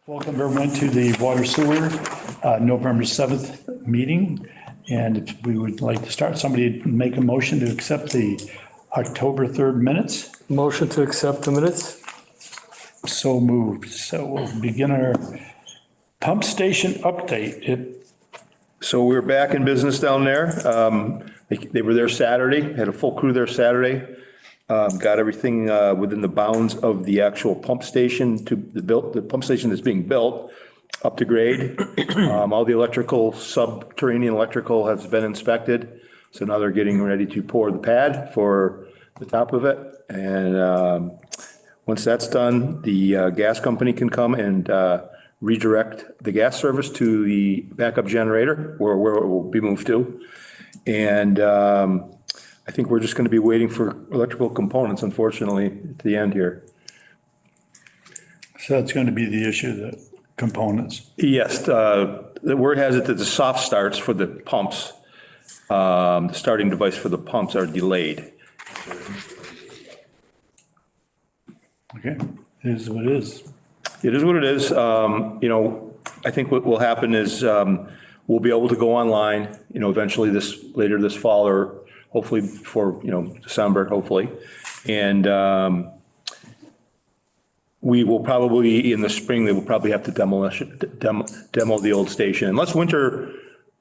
Welcome everyone to the Water Sewer, November 7th meeting. And if we would like to start, somebody make a motion to accept the October 3rd minutes. Motion to accept the minutes? So moved. So we'll begin our pump station update. So we're back in business down there. They were there Saturday, had a full crew there Saturday. Got everything within the bounds of the actual pump station the pump station that's being built up to grade. All the electrical, subterranean electrical has been inspected. So now they're getting ready to pour the pad for the top of it. And once that's done, the gas company can come and redirect the gas service to the backup generator where it will be moved to. And I think we're just going to be waiting for electrical components, unfortunately, at the end here. So that's going to be the issue, the components. Yes, the word has it that the soft starts for the pumps, the starting device for the pumps are delayed. Okay, it is what it is. It is what it is. I think what will happen is we'll be able to go online, eventually later this fall or hopefully before, December, hopefully. And we will probably, in the spring, they will probably have to demo the old station. Unless winter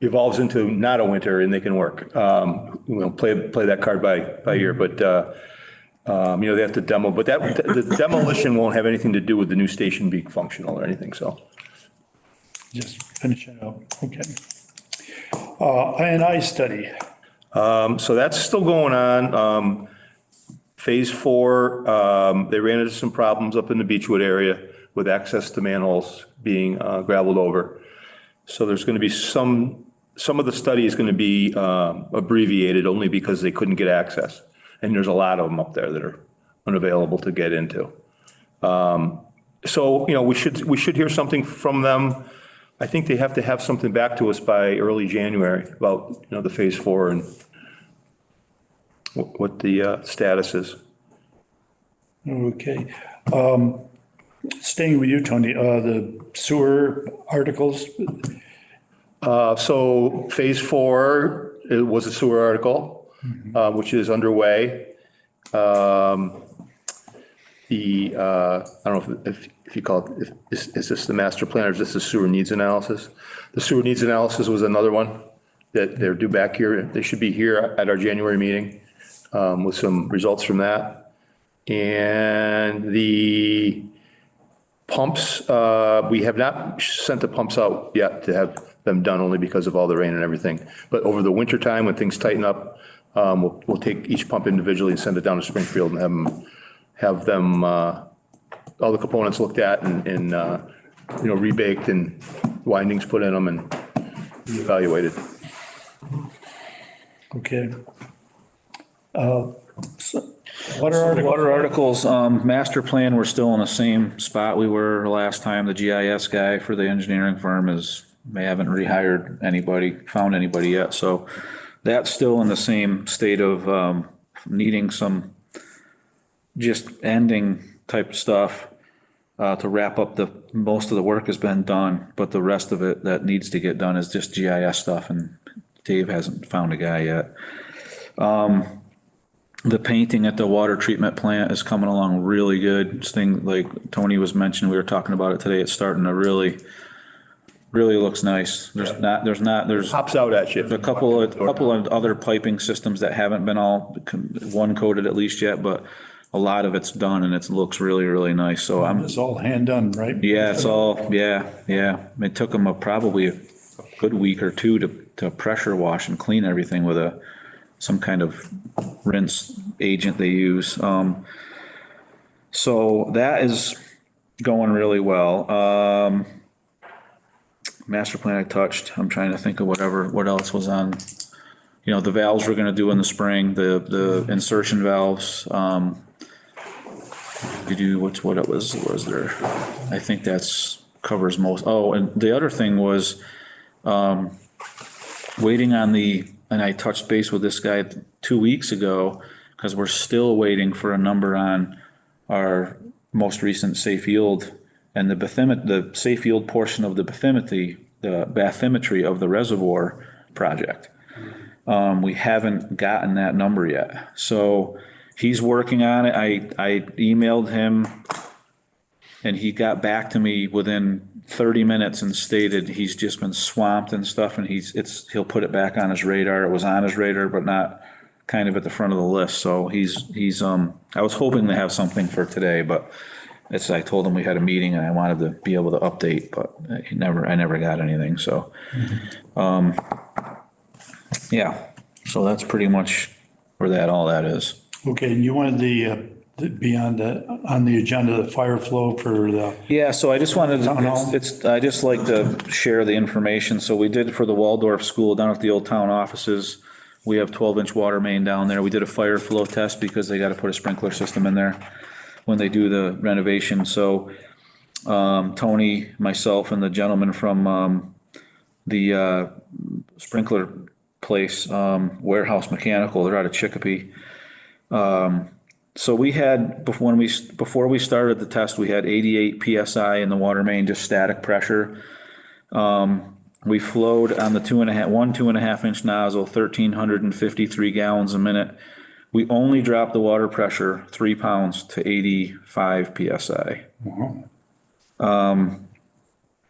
evolves into not a winter and they can work. Play that card by ear, but, they have to demo. But the demolition won't have anything to do with the new station being functional or anything, so. Just finish it up. Okay. I&I study. So that's still going on. Phase 4, they ran into some problems up in the Beechwood area with access to manholes being gravelled over. So there's going to be some of the study is going to be abbreviated only because they couldn't get access. And there's a lot of them up there that are unavailable to get into. So, we should hear something from them. I think they have to have something back to us by early January about, the phase 4 and what the status is. Okay. Staying with you, Tony, the sewer articles. So phase 4 it was a sewer article, which is underway. I don't know if you call it, is this the master plan or is this the sewer needs analysis? The sewer needs analysis was another one that they're due back here. They should be here at our January meeting with some results from that. And the pumps, we have not sent the pumps out yet to have them done only because of all the rain and everything. But over the winter time, when things tighten up, we'll take each pump individually and send it down to Springfield and have them all the components looked at and rebaked and windings put in them and evaluated. Okay. Water articles, master plan, we're still in the same spot we were last time. The GIS guy for the engineering firm they haven't found anybody yet. So that's still in the same state of needing some just ending type stuff to wrap up. Most of the work has been done, but the rest of it that needs to get done is just GIS stuff, and Dave hasn't found a guy yet. The painting at the water treatment plant is coming along really good. This thing, like Tony was mentioning, we were talking about it today, it's starting to really looks nice. There's Pops out at you. a couple of other piping systems that haven't been all one coated at least yet, but a lot of it's done and it looks really nice. So It's all hand done, right? yeah, it's all, yeah. It took them probably a good week or two to pressure wash and clean everything with some kind of rinse agent they use. So that is going really well. Master plan I touched. I'm trying to think of what else was on. The valves we're gonna do in the spring, the insertion valves. What it was there? I think that's covers most. Oh, and the other thing was waiting on and I touched base with this guy 2 weeks ago because we're still waiting for a number on our most recent safe yield and the safe yield portion of the bathymetry of the reservoir project. We haven't gotten that number yet. So he's working on it. I emailed him and he got back to me within 30 minutes and stated he's just been swamped and stuff, and he'll put it back on his radar. It was on his radar, but not kind of at the front of the list. So I was hoping to have something for today, but I told him we had a meeting and I wanted to be able to update, but I never got anything. So, yeah, so that's pretty much where all that is. Okay, and you wanted be on the agenda, the fire flow for the, Yeah, so I just wanted Town hall? to, I just like to share the information. So we did for the Waldorf School down at the old town offices. We have 12-inch water main down there. We did a fire flow test because they got to put a sprinkler system in there when they do the renovation. So Tony, myself, and the gentleman from the sprinkler place, Warehouse Mechanical, they're out of Chicopee. So we had, before we started the test, we had 88 PSI in the water main, just static pressure. We flowed on the 2.5 inch nozzle, 1,353 gallons a minute. We only dropped the water pressure 3 pounds to 85 PSI.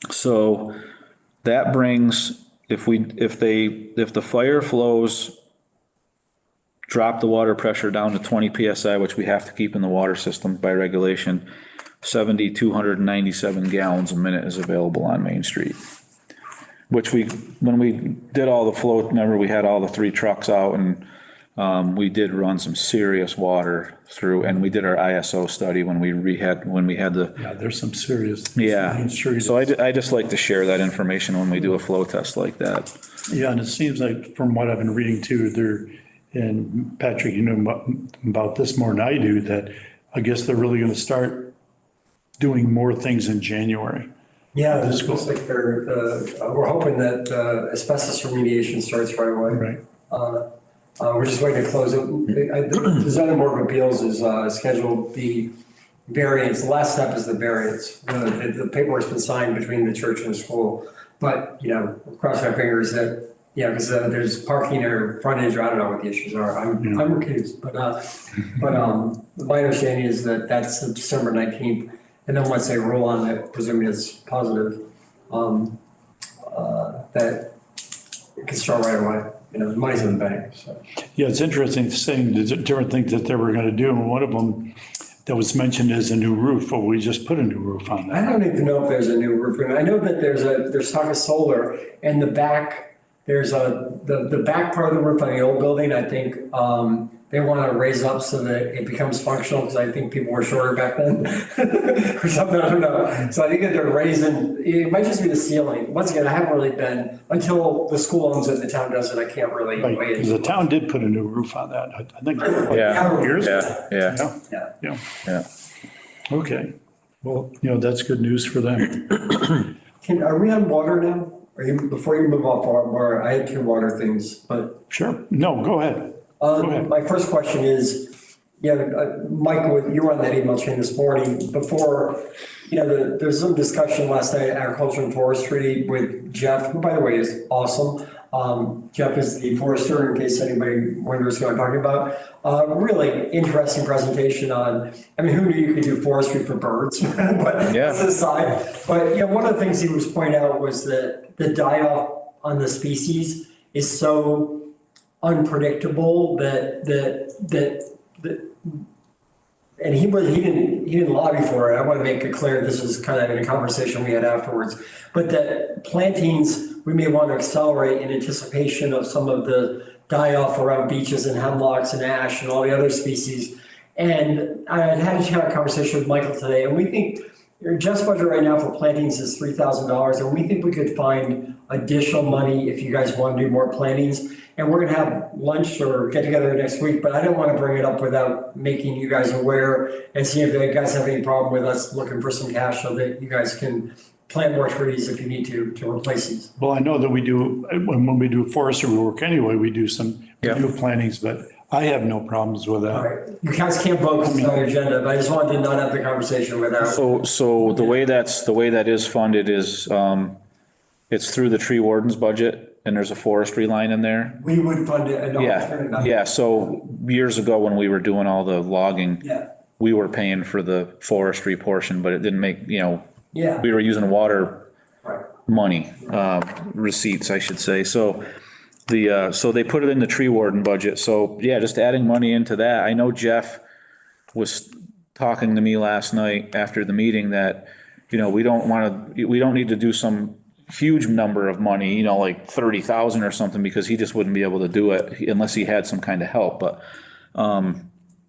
So that brings, if the fire flows drop the water pressure down to 20 PSI, which we have to keep in the water system by regulation, 297 gallons a minute is available on Main Street. Which when we did all the flow, remember we had all the 3 trucks out and we did run some serious water through, and we did our ISO study when we had the. yeah, there's some serious. Yeah, Main Street. so I just like to share that information when we do a flow test like that. Yeah, and it seems like from what I've been reading too, and Patrick, you know about this more than I do, that I guess they're really gonna start doing more things in January. Yeah, this looks like we're hoping that asbestos remediation starts right away. Right. We're just waiting to close it. The zoning board of appeals is scheduled the variance. The last step is the variance. The paperwork's been signed between the church and the school. But, we're crossing our fingers that, because there's parking or frontage, or I don't know what the issues are. I'm recused. But my understanding is that that's the December 19th. And then once they rule on it, presuming it's positive, that it can start right away. The money's in the bank, so. Yeah, it's interesting saying the different things that they were gonna do, and one of them that was mentioned is a new roof, but we just put a new roof on I that. don't even know if there's a new roof. I know that there's talk of solar, and the back, there's the back part of the roof on the old building, I think, they want to raise up so that it becomes functional, because I think people were shorter back then or something, I don't know. So I think that they're raising, it might just be the ceiling. Once again, I haven't really been, until the school owns it, the town does it, I can't really Right, weigh because in. the town did put a new roof on that, I think. Yeah, Years ago. yeah. Yeah, okay. Well, that's good news for them. Are we on water now? Before you move off water, I had 2 water things, but. Sure, no, go ahead. ahead. My first question is, Mike, you were on that email chain this morning. Before, there's some discussion last night at Agriculture and Forestry with Jeff, who, by the way, is awesome. Jeff is the forester, in case anybody wonders who I'm talking about. Really interesting presentation on, who knew you could do forestry for birds? But Yeah. that's aside. But, one of the things he was pointing out was that the die-off on the species is so unpredictable that and he didn't lobby for it. I want to make it clear, this is kind of in a conversation we had afterwards, but that plantings we may want to accelerate in anticipation of some of the die-off around beeches and hemlocks and ash and all the other species. And I had a conversation with Michael today, and we think Jeff's budget right now for plantings is $3,000, and we think we could find additional money if you guys want to do more plantings. And we're gonna have lunch or get together next week, but I don't want to bring it up without making you guys aware and see if you guys have any problem with us looking for some cash so that you guys can plant more trees if you need to replace these. Well, I know that we do, when we do forestry work anyway, we do some Yeah. new plantings, but I have no problems with All that. right, you guys can't vote because it's on your agenda, but I just wanted to not have the conversation without. So the way that is funded is, it's through the tree warden's budget, and there's a forestry line in there. We would fund it. and Yeah, yeah, so years ago when we were doing all the logging, Yeah, we were paying for the forestry portion, but it didn't make, yeah, we were using water right. money, receipts, I should say. So so they put it in the tree warden budget. So yeah, just adding money into that. I know Jeff was talking to me last night after the meeting that, we don't need to do some huge number of money, like 30,000 or something, because he just wouldn't be able to do it unless he had some kind of help. But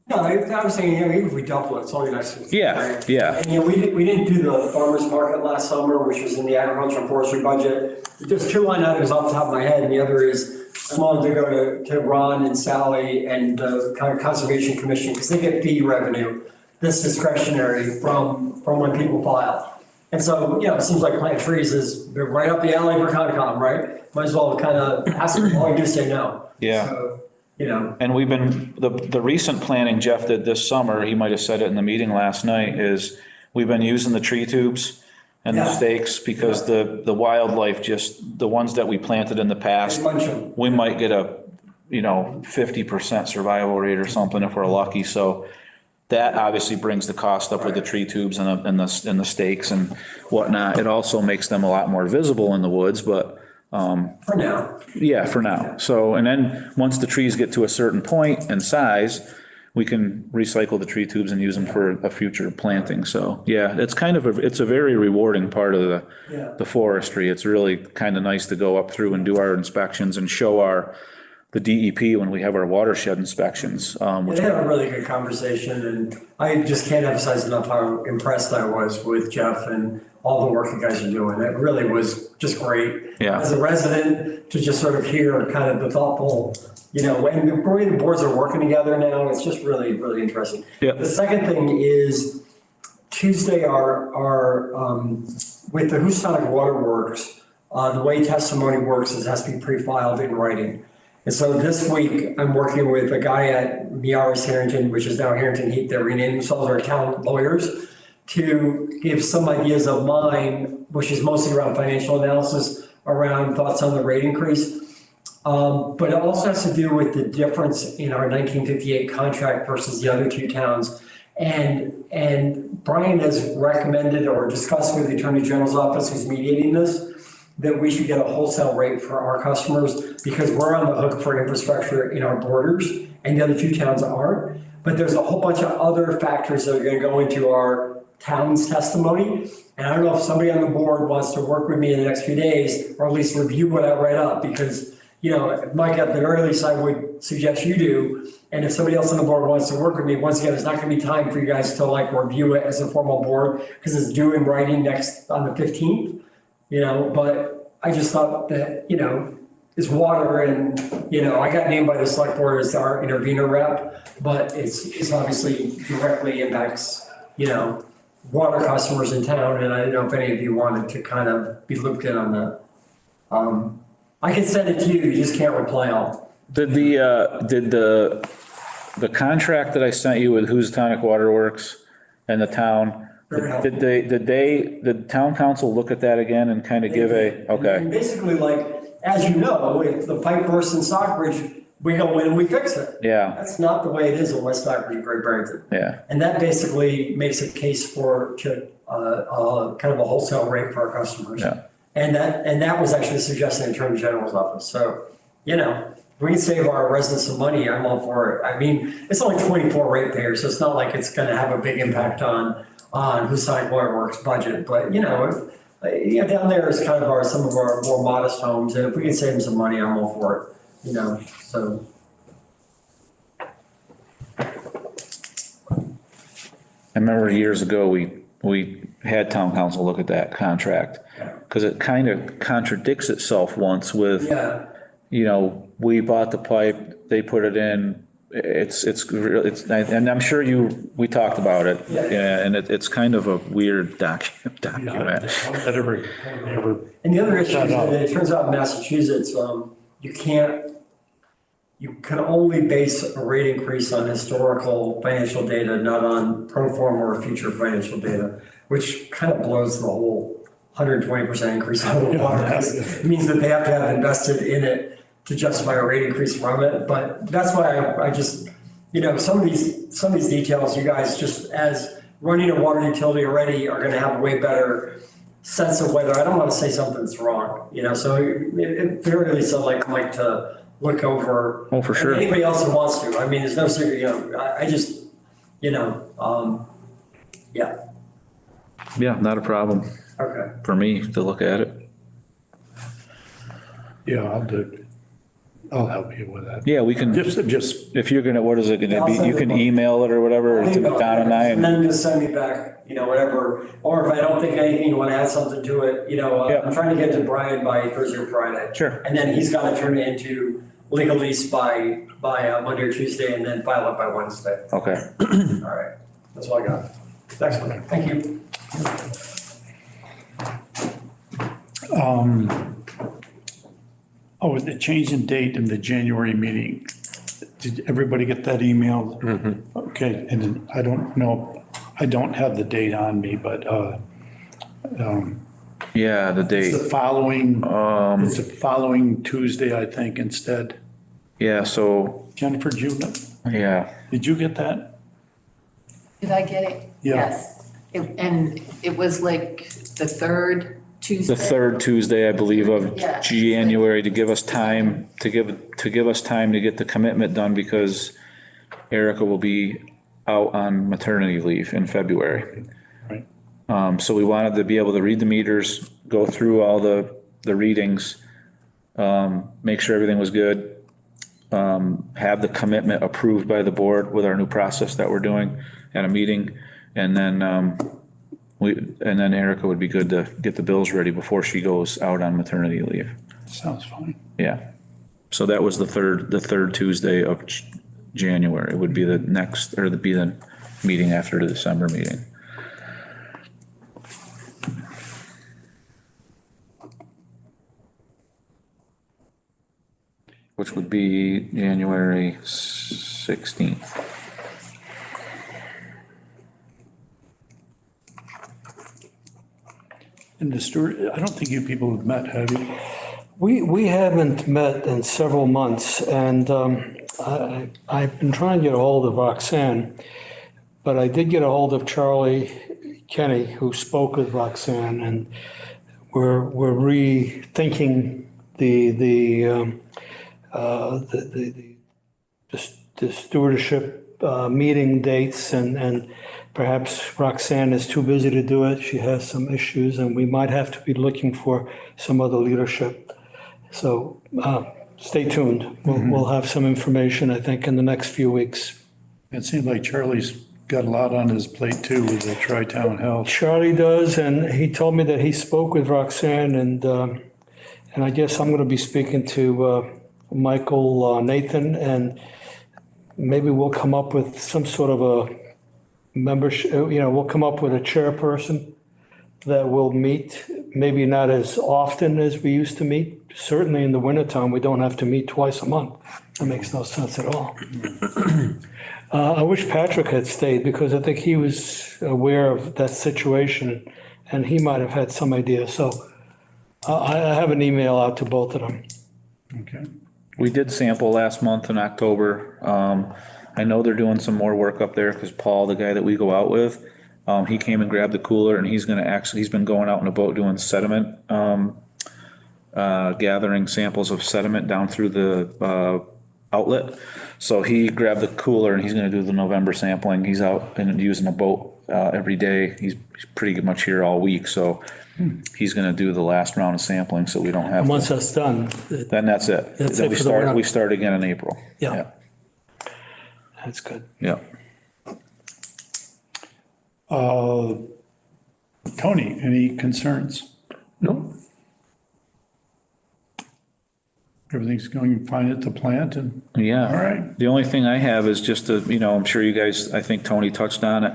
No, I was saying, even if we double it, it's only nice. Yeah, yeah. And, we didn't do the farmer's market last summer, which was in the agriculture and forestry budget. There's two line items off the top of my head, and the other is, I wanted to go to Ron and Sally and the kind of Conservation Commission, because they get fee revenue, this discretionary from when people file. And so, it seems like plant trees is right up the alley for Concom, right? Might as well kind of ask them, all you do is say no. Yeah. So, And we've been, the recent planning Jeff did this summer, he might have said it in the meeting last night, is we've been using the tree tubes and the Yeah. stakes because the wildlife, just the ones that we planted in the past, Bunch of- we might get a, 50% survival rate or something if we're lucky. So that obviously brings the cost up with the tree tubes and the stakes and whatnot. It also makes them a lot more visible in the woods, but for now. yeah, for now. So, and then once the trees get to a certain point and size, we can recycle the tree tubes and use them for a future planting. So, yeah, it's kind of it's a very rewarding part of the forestry. It's really kind of nice to go up through and do our inspections and show the DEP when we have our watershed inspections. They had a really good conversation, and I just can't emphasize enough how impressed I was with Jeff and all the work you guys are doing. It really was just great. Yeah. As a resident, to just sort of hear kind of the thoughtful, and the way the boards are working together now, it's just really, really interesting. Yeah. The second thing is Tuesday, with the Houstonic Water Works, the way testimony works is it has to be pre-filed in writing. And so this week, I'm working with a guy at Miaris Harrington, which is now Harrington Heat, that renamed themselves our town lawyers, to give some ideas of mine, which is mostly around financial analysis, around thoughts on the rate increase. But it also has to do with the difference in our 1958 contract versus the other two towns. And Brian has recommended or discussed with the Attorney General's office, who's mediating this, that we should get a wholesale rate for our customers because we're on the hook for infrastructure in our borders and the other two towns aren't. But there's a whole bunch of other factors that are going to go into our town's testimony. And I don't know if somebody on the board wants to work with me in the next few days or at least review what I write up because, Mike, at the very least, I would suggest you do. And if somebody else on the board wants to work with me, once again, it's not going to be time for you guys to review it as a formal board because it's due in writing next on the 15th. But I just thought that, it's water and, I got named by the select board as our intervener rep, but it's obviously directly impacts, water customers in town. And I don't know if any of you wanted to kind of be looped in on that. I can send it to you, you just can't reply all. Did the contract that I sent you with Houstonic Water Works and the town, did the town council look at that again and kind of give okay. And basically, as you know, if the pipe bursts in Stockbridge, we go in and we fix it. Yeah. That's not the way it is in West Stockbridge, Great Barrington. Yeah. And that basically makes a case for kind of a wholesale rate for our customers. Yeah. And that was actually suggested in the Attorney General's office. So, if we can save our residents some money, I'm all for it. I mean, it's only 24 ratepayers, so it's not like it's going to have a big impact on Houstonic Water Works budget. But, down there is kind of some of our more modest homes. And if we can save them some money, I'm all for it, so. I remember years ago, we had town council look at that contract because it kind of contradicts itself once with, we bought the pipe, they put it in. And I'm sure we talked about it. Yeah. And it's kind of a weird document. That ever. And the other issue is that it turns out in Massachusetts, you you can only base a rate increase on historical financial data, not on pro forma or future financial data, which kind of blows the whole 120% increase on the water. It means that they have to have invested in it to justify a rate increase from it. But that's why I just, some of these details, you guys just as running a water utility already are going to have a way better sense of whether, I don't want to say something's wrong, so it very least I'd like to look over. Oh, for sure. Anybody else who wants to. I mean, there's no secret, I just, yeah. Yeah, not a problem Okay. for me to look at it. Yeah, I'll help you with that. Yeah, we can, Just, if you're gonna, what is it gonna I'll be? send You it can along. email it or whatever to Don and I. And then just send me back, whatever, or if I don't think of anything, you want to add something to it, Yeah. I'm trying to get to Brian by Thursday or Friday. Sure. And then he's got to turn it into legalese by Monday or Tuesday and then file it by Wednesday. Okay. All right, that's all I got. Excellent, thank you. the change in date in the January meeting. Did everybody get that email? Okay, and then I don't know, I don't have the date on me, but, Yeah, the it's date. the following Tuesday, I think, instead. Yeah, so, Jennifer, yeah, did you get that? Did I get it? Yeah. Yes. And it was like the third Tuesday? the third Tuesday, I believe, of Yeah. January to give us time, to give us time to get the commitment done because Erica will be out on maternity leave in February. Right. So we wanted to be able to read the meters, go through all the readings, make sure everything was good, have the commitment approved by the board with our new process that we're doing at a meeting. And then, and then Erica would be good to get the bills ready before she goes out on maternity leave. Sounds fine. Yeah. So that was the third Tuesday of January would be the next, or be the meeting after the December meeting. Which would be January 16th. And the Stuart, I don't think you people have met, have you? We haven't met in several months, and I've been trying to get a hold of Roxanne, but I did get a hold of Charlie Kenny, who spoke with Roxanne, and we're rethinking the stewardship meeting dates, and perhaps Roxanne is too busy to do it. She has some issues, and we might have to be looking for some other leadership. So stay tuned. We'll have some information, I think, in the next few weeks. It seems like Charlie's got a lot on his plate too with the Tri-Town Health. Charlie does, and he told me that he spoke with Roxanne, and I guess I'm going to be speaking to Michael Nathan, and maybe we'll come up with some sort of a membership, we'll come up with a chairperson that will meet, maybe not as often as we used to meet. Certainly in the wintertime, we don't have to meet twice a month. That makes no sense at all. I wish Patrick had stayed because I think he was aware of that situation and he might have had some idea. So I have an email out to both of them. Okay. We did sample last month in October. I know they're doing some more work up there because Paul, the guy that we go out with, he came and grabbed the cooler and he's been going out in a boat doing sediment, gathering samples of sediment down through the outlet. So he grabbed the cooler and he's going to do the November sampling. He's out and using a boat every day. He's pretty much here all week. So he's going to do the last round of sampling so we don't have. And once that's done, Then that's it. That's Then it for the winter. we start again in April. Yeah. That's good. Yeah. Tony, any concerns? No. Everything's going fine at the plant and, Yeah. all right. The only thing I have is just to, I'm sure you guys, I think Tony touched on it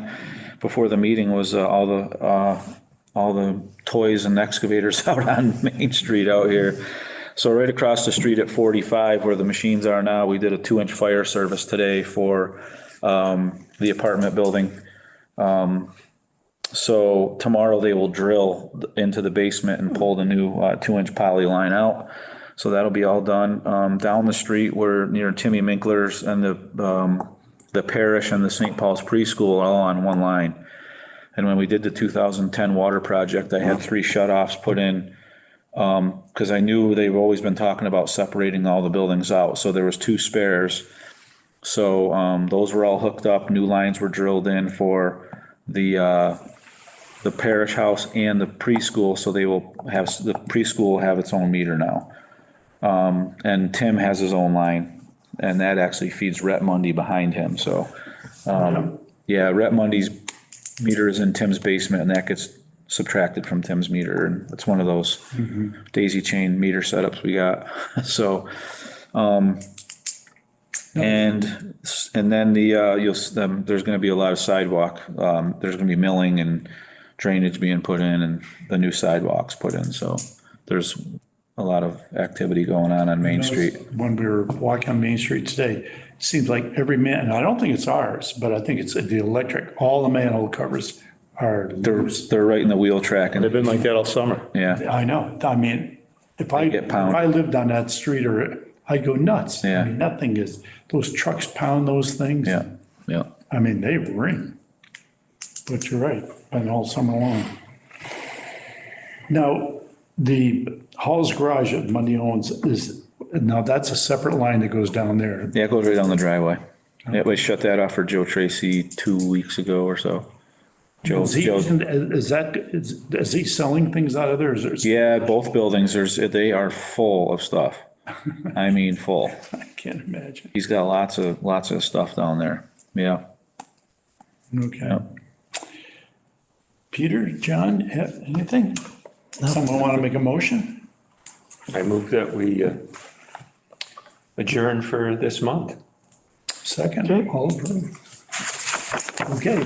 before the meeting, was all the toys and excavators out on Main Street out here. So right across the street at 45 where the machines are now, we did a 2-inch fire service today for the apartment building. So tomorrow they will drill into the basement and pull the new 2-inch poly line out. So that'll be all done. Down the street, we're near Timmy Minkler's and the parish and the St. Paul's preschool are all on one line. And when we did the 2010 water project, I had 3 shutoffs put in because I knew they've always been talking about separating all the buildings out. So there was 2 spares. So those were all hooked up. New lines were drilled in for the parish house and the preschool. So they will have, the preschool will have its own meter now. And Tim has his own line, and that actually feeds Rhett Mundy behind him. So, yeah, Rhett Mundy's meter is in Tim's basement, and that gets subtracted from Tim's meter, and it's one of those daisy chain meter setups we got. So, and then there's going to be a lot of sidewalk. There's going to be milling and drainage being put in, and the new sidewalks put in. So there's a lot of activity going on Main Street. When we were walking on Main Street today, it seems like every man, and I don't think it's ours, but I think it's the electric, all the manhole covers are loose. They're right in the wheel track, They've and been like that all summer. yeah, I know. I mean, if get pounded. I lived on that street, or I'd go nuts. Yeah. I mean, that thing is, those trucks pound those things. yeah. I mean, they ring. But you're right, been all summer long. Now, the Hall's Garage that Mundy owns now that's a separate line that goes down there. Yeah, it goes right down the driveway. Yeah, we shut that off for Joe Tracy 2 weeks ago or so. Is he selling things out of there? Yeah, both buildings, they are full of stuff. I mean, full. I can't imagine. He's got lots of stuff down there. Yeah. Okay. Yep. Peter, John, anything? Someone want to make a motion? I move that we adjourn for this month. Second, all approved. Okay,